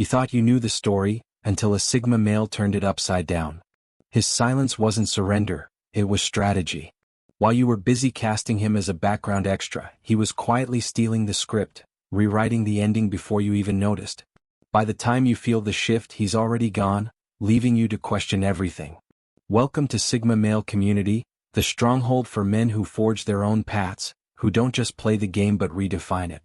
You thought you knew the story, until a Sigma male turned it upside down. His silence wasn't surrender, it was strategy. While you were busy casting him as a background extra, he was quietly stealing the script, rewriting the ending before you even noticed. By the time you feel the shift, he's already gone, leaving you to question everything. Welcome to Sigma Male Community, the stronghold for men who forge their own paths, who don't just play the game but redefine it.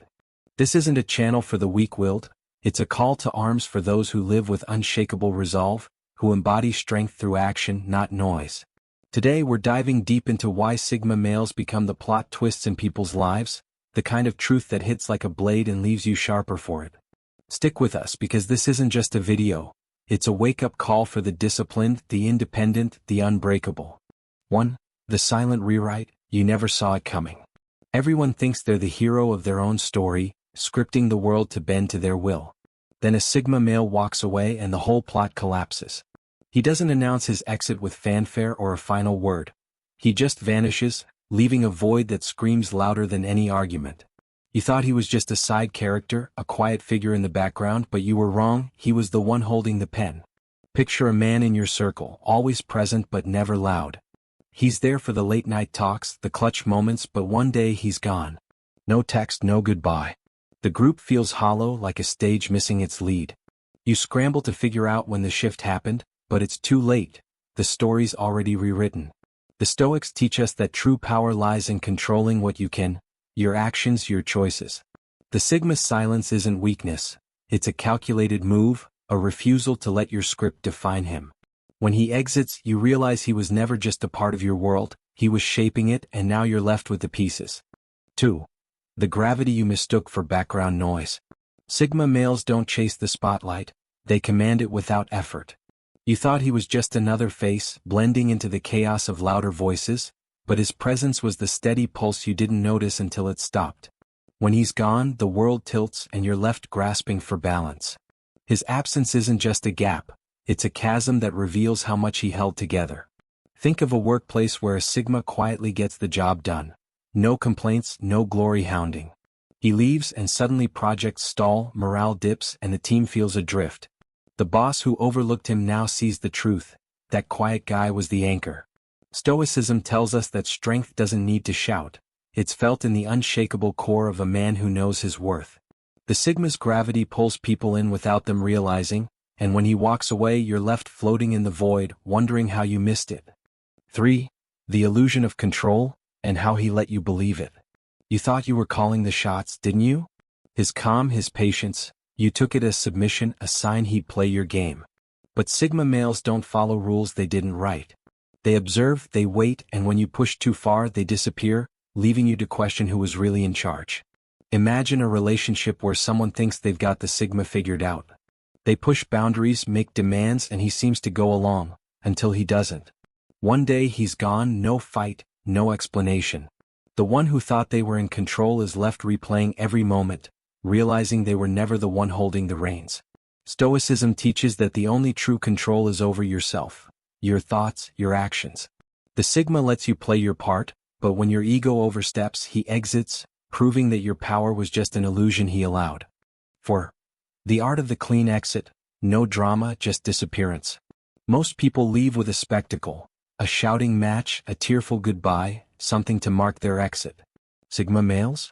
This isn't a channel for the weak-willed, it's a call to arms for those who live with unshakable resolve, who embody strength through action, not noise. Today we're diving deep into why Sigma males become the plot twists in people's lives, the kind of truth that hits like a blade and leaves you sharper for it. Stick with us because this isn't just a video, it's a wake-up call for the disciplined, the independent, the unbreakable. 1. The silent rewrite, you never saw it coming. Everyone thinks they're the hero of their own story, scripting the world to bend to their will. Then a Sigma male walks away and the whole plot collapses. He doesn't announce his exit with fanfare or a final word. He just vanishes, leaving a void that screams louder than any argument. You thought he was just a side character, a quiet figure in the background, but you were wrong, he was the one holding the pen. Picture a man in your circle, always present but never loud. He's there for the late-night talks, the clutch moments, but one day he's gone. No text, no goodbye. The group feels hollow, like a stage missing its lead. You scramble to figure out when the shift happened, but it's too late. The story's already rewritten. The Stoics teach us that true power lies in controlling what you can, your actions, your choices. The Sigma's silence isn't weakness, it's a calculated move, a refusal to let your script define him. When he exits, you realize he was never just a part of your world, he was shaping it, and now you're left with the pieces. 2. The gravity you mistook for background noise. Sigma males don't chase the spotlight, they command it without effort. You thought he was just another face, blending into the chaos of louder voices, but his presence was the steady pulse you didn't notice until it stopped. When he's gone, the world tilts and you're left grasping for balance. His absence isn't just a gap, it's a chasm that reveals how much he held together. Think of a workplace where a Sigma quietly gets the job done. No complaints, no glory hounding. He leaves and suddenly projects stall, morale dips, and the team feels adrift. The boss who overlooked him now sees the truth. That quiet guy was the anchor. Stoicism tells us that strength doesn't need to shout. It's felt in the unshakable core of a man who knows his worth. The Sigma's gravity pulls people in without them realizing, and when he walks away you're left floating in the void, wondering how you missed it. 3. The illusion of control, and how he let you believe it. You thought you were calling the shots, didn't you? His calm, his patience, you took it as submission, a sign he'd play your game. But Sigma males don't follow rules they didn't write. They observe, they wait, and when you push too far they disappear, leaving you to question who was really in charge. Imagine a relationship where someone thinks they've got the Sigma figured out. They push boundaries, make demands, and he seems to go along, until he doesn't. One day he's gone, no fight, no explanation. The one who thought they were in control is left replaying every moment, realizing they were never the one holding the reins. Stoicism teaches that the only true control is over yourself, your thoughts, your actions. The Sigma lets you play your part, but when your ego oversteps, he exits, proving that your power was just an illusion he allowed. 4. The art of the clean exit, no drama, just disappearance. Most people leave with a spectacle, a shouting match, a tearful goodbye, something to mark their exit. Sigma males?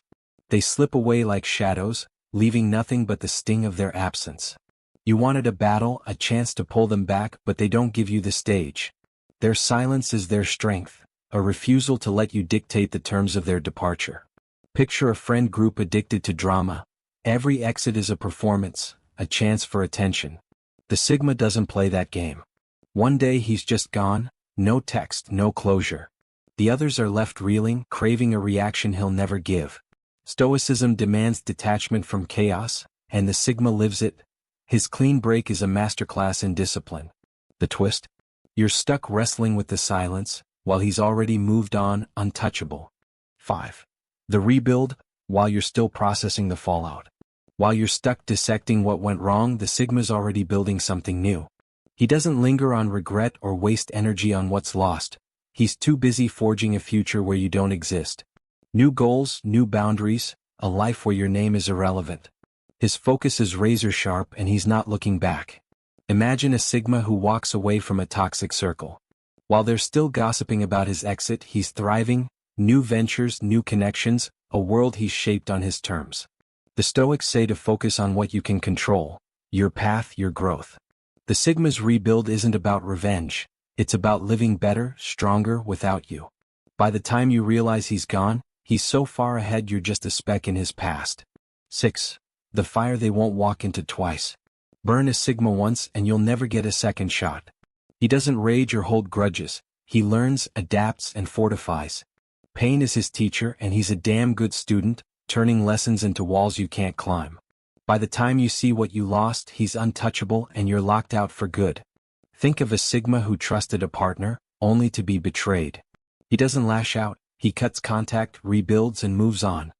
They slip away like shadows, leaving nothing but the sting of their absence. You wanted a battle, a chance to pull them back, but they don't give you the stage. Their silence is their strength, a refusal to let you dictate the terms of their departure. Picture a friend group addicted to drama. Every exit is a performance, a chance for attention. The Sigma doesn't play that game. One day he's just gone, no text, no closure. The others are left reeling, craving a reaction he'll never give. Stoicism demands detachment from chaos, and the Sigma lives it. His clean break is a masterclass in discipline. The twist? You're stuck wrestling with the silence, while he's already moved on, untouchable. 5. The rebuild, while you're still processing the fallout. While you're stuck dissecting what went wrong, the Sigma's already building something new. He doesn't linger on regret or waste energy on what's lost. He's too busy forging a future where you don't exist. New goals, new boundaries, a life where your name is irrelevant. His focus is razor sharp and he's not looking back. Imagine a Sigma who walks away from a toxic circle. While they're still gossiping about his exit, he's thriving, new ventures, new connections, a world he's shaped on his terms. The Stoics say to focus on what you can control, your path, your growth. The Sigma's rebuild isn't about revenge, it's about living better, stronger without you. By the time you realize he's gone, he's so far ahead you're just a speck in his past. 6. The fire they won't walk into twice. Burn a Sigma once and you'll never get a second shot. He doesn't rage or hold grudges, he learns, adapts, and fortifies. Pain is his teacher and he's a damn good student, turning lessons into walls you can't climb. By the time you see what you lost, he's untouchable and you're locked out for good. Think of a Sigma who trusted a partner, only to be betrayed. He doesn't lash out, he cuts contact, rebuilds, and moves on.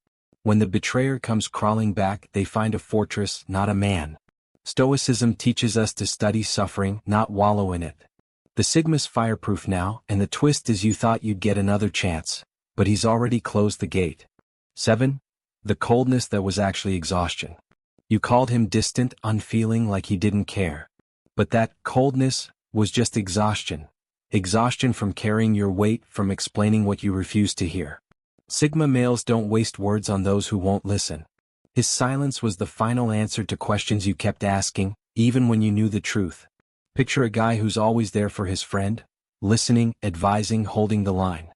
When the betrayer comes crawling back, they find a fortress, not a man. Stoicism teaches us to study suffering, not wallow in it. The Sigma's fireproof now, and the twist is you thought you'd get another chance, but he's already closed the gate. 7. The coldness that was actually exhaustion. You called him distant, unfeeling, like he didn't care. But that coldness was just exhaustion. Exhaustion from carrying your weight, from explaining what you refused to hear. Sigma males don't waste words on those who won't listen. His silence was the final answer to questions you kept asking, even when you knew the truth. Picture a guy who's always there for his friend, listening, advising, holding the line.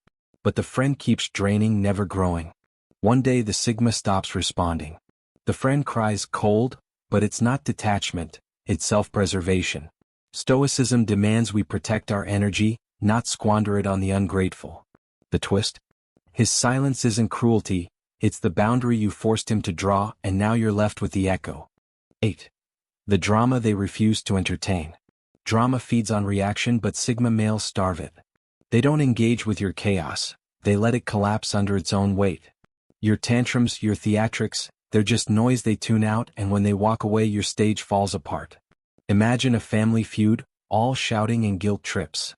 But the friend keeps draining, never growing. One day the Sigma stops responding. The friend cries cold, but it's not detachment, it's self-preservation. Stoicism demands we protect our energy, not squander it on the ungrateful. The twist? His silence isn't cruelty, it's the boundary you forced him to draw, and now you're left with the echo. 8. The drama they refuse to entertain. Drama feeds on reaction, but Sigma males starve it. They don't engage with your chaos, they let it collapse under its own weight. Your tantrums, your theatrics, they're just noise they tune out, and when they walk away your stage falls apart. Imagine a family feud, all shouting and guilt trips.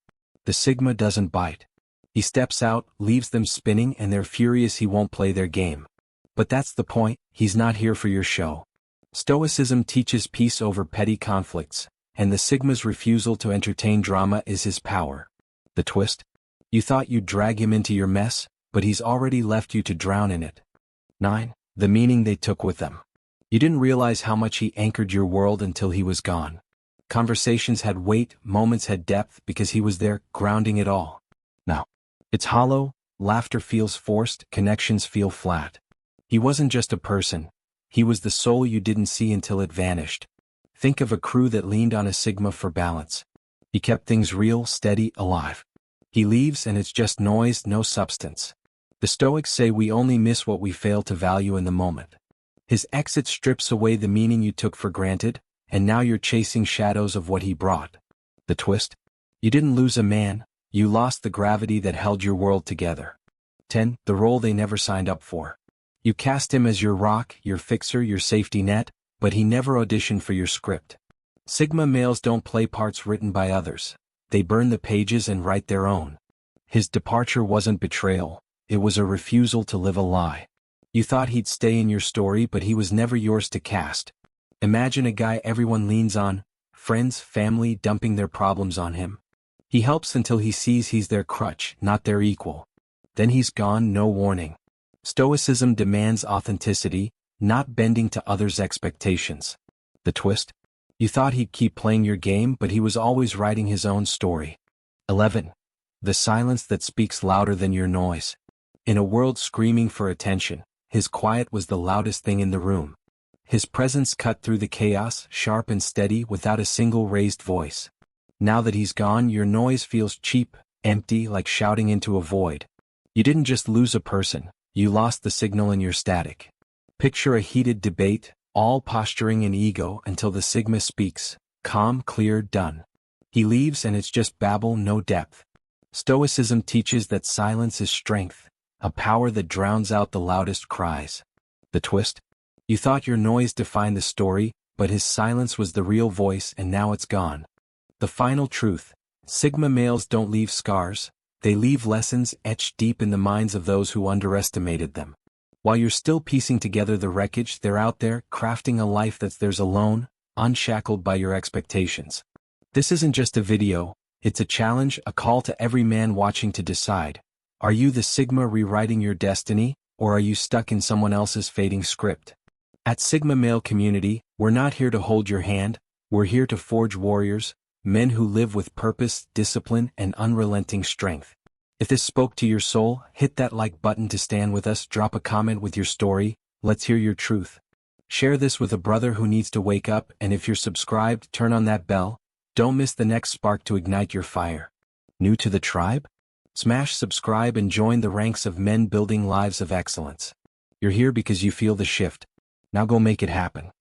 The Sigma doesn't bite. He steps out, leaves them spinning, and they're furious he won't play their game. But that's the point, he's not here for your show. Stoicism teaches peace over petty conflicts, and the Sigma's refusal to entertain drama is his power. The twist? You thought you'd drag him into your mess, but he's already left you to drown in it. 9. The meaning they took with them. You didn't realize how much he anchored your world until he was gone. Conversations had weight, moments had depth, because he was there, grounding it all. Now, it's hollow, laughter feels forced, connections feel flat. He wasn't just a person, he was the soul you didn't see until it vanished. Think of a crew that leaned on a Sigma for balance. He kept things real, steady, alive. He leaves and it's just noise, no substance. The Stoics say we only miss what we fail to value in the moment. His exit strips away the meaning you took for granted, and now you're chasing shadows of what he brought. The twist? You didn't lose a man, you lost the gravity that held your world together. 10. The role they never signed up for. You cast him as your rock, your fixer, your safety net, but he never auditioned for your script. Sigma males don't play parts written by others. They burn the pages and write their own. His departure wasn't betrayal. It was a refusal to live a lie. You thought he'd stay in your story, but he was never yours to cast. Imagine a guy everyone leans on, friends, family dumping their problems on him. He helps until he sees he's their crutch, not their equal. Then he's gone, no warning. Stoicism demands authenticity, not bending to others' expectations. The twist? You thought he'd keep playing your game, but he was always writing his own story. 11. The silence that speaks louder than your noise. In a world screaming for attention, his quiet was the loudest thing in the room. His presence cut through the chaos, sharp and steady, without a single raised voice. Now that he's gone, your noise feels cheap, empty, like shouting into a void. You didn't just lose a person, you lost the signal in your static. Picture a heated debate, all posturing and ego, until the Sigma speaks, calm, clear, done. He leaves and it's just babble, no depth. Stoicism teaches that silence is strength, a power that drowns out the loudest cries. The twist? You thought your noise defined the story, but his silence was the real voice, and now it's gone. The final truth: Sigma males don't leave scars, they leave lessons etched deep in the minds of those who underestimated them. While you're still piecing together the wreckage, they're out there, crafting a life that's theirs alone, unshackled by your expectations. This isn't just a video, it's a challenge, a call to every man watching to decide. Are you the Sigma rewriting your destiny, or are you stuck in someone else's fading script? At Sigma Male Community, we're not here to hold your hand, we're here to forge warriors, men who live with purpose, discipline, and unrelenting strength. If this spoke to your soul, hit that like button to stand with us, drop a comment with your story, let's hear your truth. Share this with a brother who needs to wake up, and if you're subscribed, turn on that bell. Don't miss the next spark to ignite your fire. New to the tribe? Smash subscribe and join the ranks of men building lives of excellence. You're here because you feel the shift. Now go make it happen.